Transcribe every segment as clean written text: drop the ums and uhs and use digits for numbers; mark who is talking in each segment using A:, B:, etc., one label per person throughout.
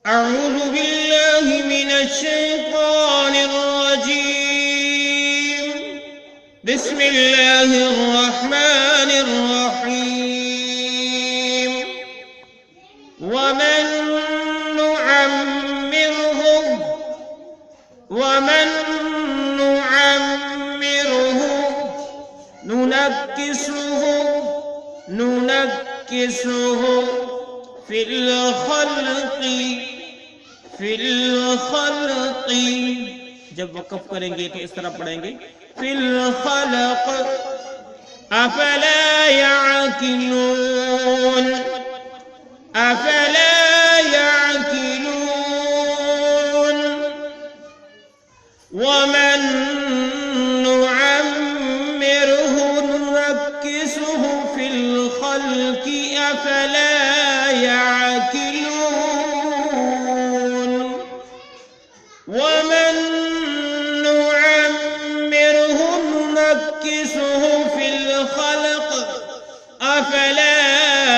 A: अऊज़ु बिल्लाहि मिनश्शैतानिर्रजीम। बिस्मिल्लाहिर्रहमानिर्रहीम। वमन नुअम्मिरहु नुनक्किसुहु फिल खल्क़ि। जब वक़फ़ करेंगे तो इस तरह पढ़ेंगे फिल खल्क़ अफला याक़िलून वमन नुअम्मिरहु नुनक्किसुहु फिल खल्क़ि अफला याक़िलून वमन नुअम्मिरहु नुनक्किसुहु फिल खल्क़ अफला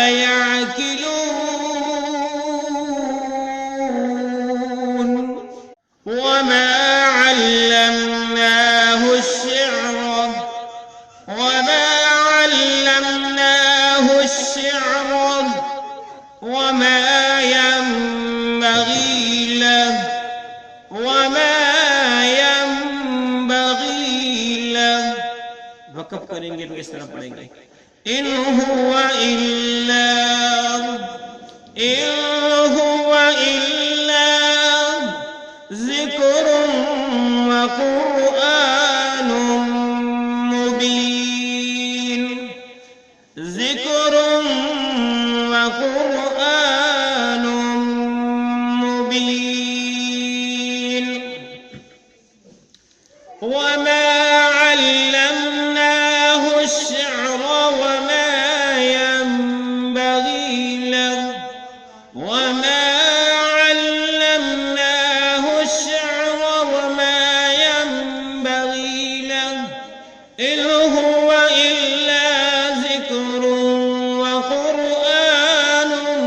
A: याक़िलून वमा अल्लमनाहु الشعر वमा यंबग़ी लह। वक़फ़ करेंगे तो इस तरह पढ़ेंगे इन हुवा इल्ला ज़िक्रुन व क़ुरआनुम मुबीन। ज़िक्रुन व क़ुरआनुम मुबीन। वमा अल्लमनाहु الشعر वमा यंबग़ी लह। वमा अल्लमनाहु الشعر वमा यंबग़ी लह इन हुवा इल्ला ज़िक्रुन व क़ुरआनुम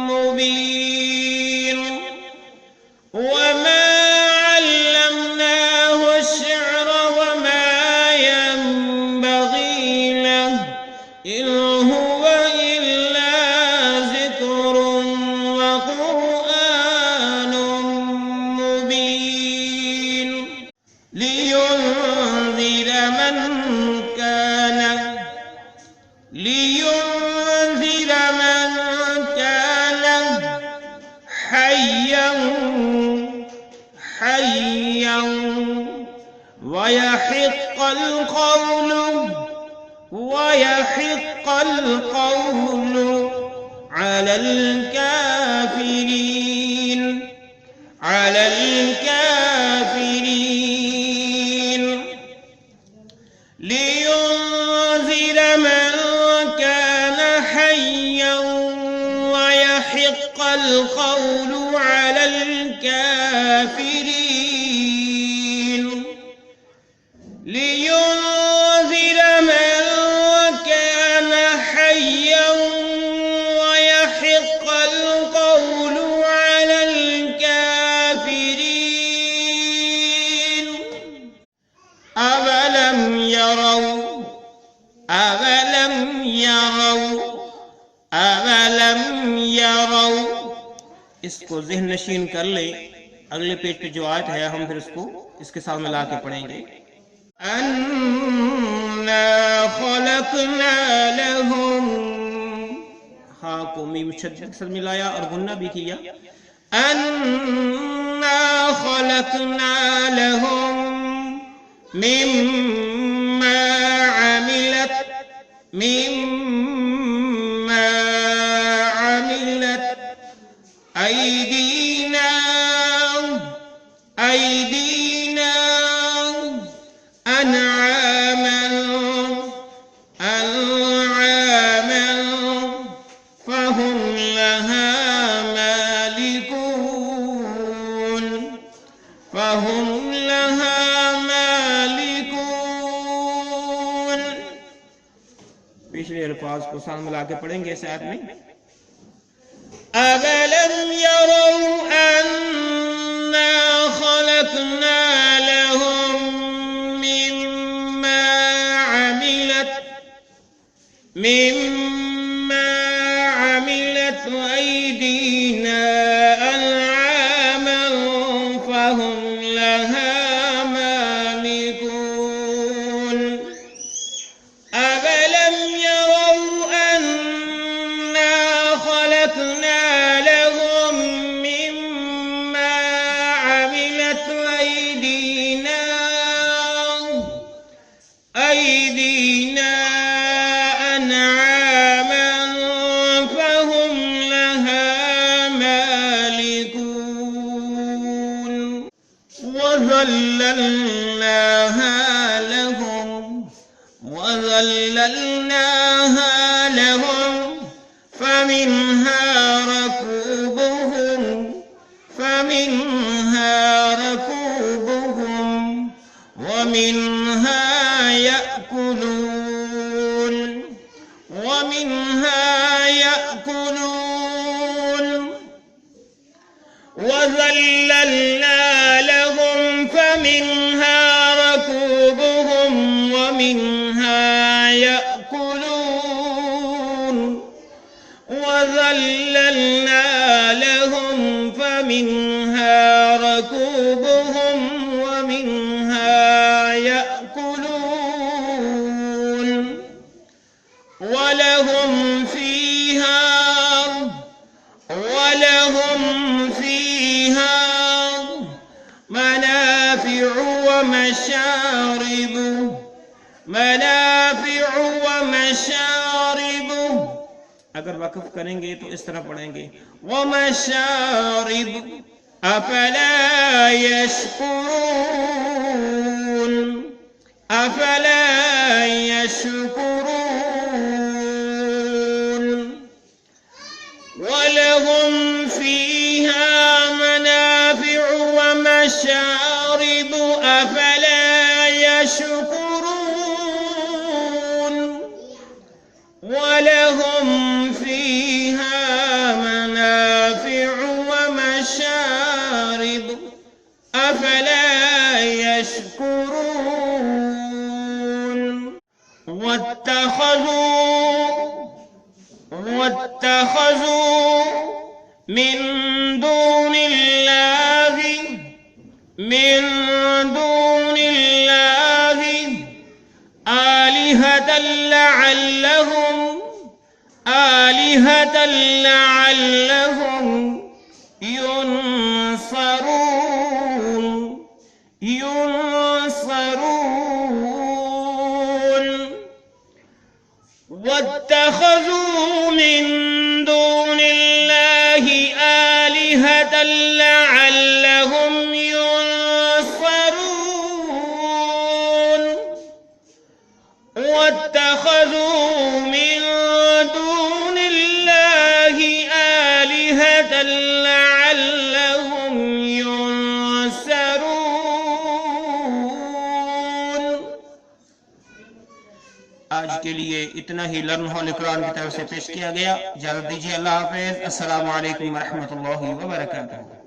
A: मुबीन। वमा अल्लमनाहु الشعر वमा यंबग़ी लह इन हुवा इल्ला ज़िक्रुन व क़ुरआनुम मुबीन। लियुनज़िर मन कान हय्यन वयहिक़्क़ल क़ौलु अलल काफ़िरीन। लियुनज़िर मन कान हय्यन वयहिक़्क़ल क़ौलु अलल काफ़िरीन। लियुनज़िर मन कान हय्यन वयहिक़्क़ल क़ौलु अलल काफ़िरीन। अवलम यरौ। इसको ज़हन नशीन कर ले। अगले पेज पे जो आयत है हम फिर इसको इसके साथ मिला के पढ़ेंगे। अन्ना खलक़ना लहुम, हाँ को मीम शद्द सर मिलाया और गुन्ना भी किया। अन्ना खलक़ना लहुम मिम्मा अमिलत अयदीना अनआमन फहुम लहा मालिकून। पिछले अल्फाज को साथ मिला के पढ़ेंगे इस आयत में। अवलम यरौ أيدينا أنعاما فهم لها مالكون أفلم يروا أنا خلقنا لهم مما عملت أيدينا أنعاما فهم لها مالكون وظللناها لهم فمنها ركوبهم ومنها يأكلون وظللنا لهم فمنها ركوبهم ومنها يأكلون وظللنا لهم فمنها ركوبهم ومنها يأكلون ولهم فيها منافع ومشارب अगर वक़्फ़ करेंगे तो इस तरह पढ़ेंगे वमशारिब अफला यशकुरून वलहुम फीहा मनाफिउ वमशारिब अफला यशकुरून वलहुम फीहा मनाफिउ वमशारिब अफला यशकुरून वत्तखज़ू min dunillahi alihatan la'allahum yunsarun واتخذوا من دون الله آلهة لعلهم ينصرون واتخذوا من دون الله آلهة لعلهم ينصرون। आज के लिए इतना ही लर्न होल कुरान की तरफ से पेश किया गया। इजाज़त दीजिए। अल्लाह हाफ़िज़। अस्सलामु अलैकुम व रहमतुल्लाहि व बरकातुहू।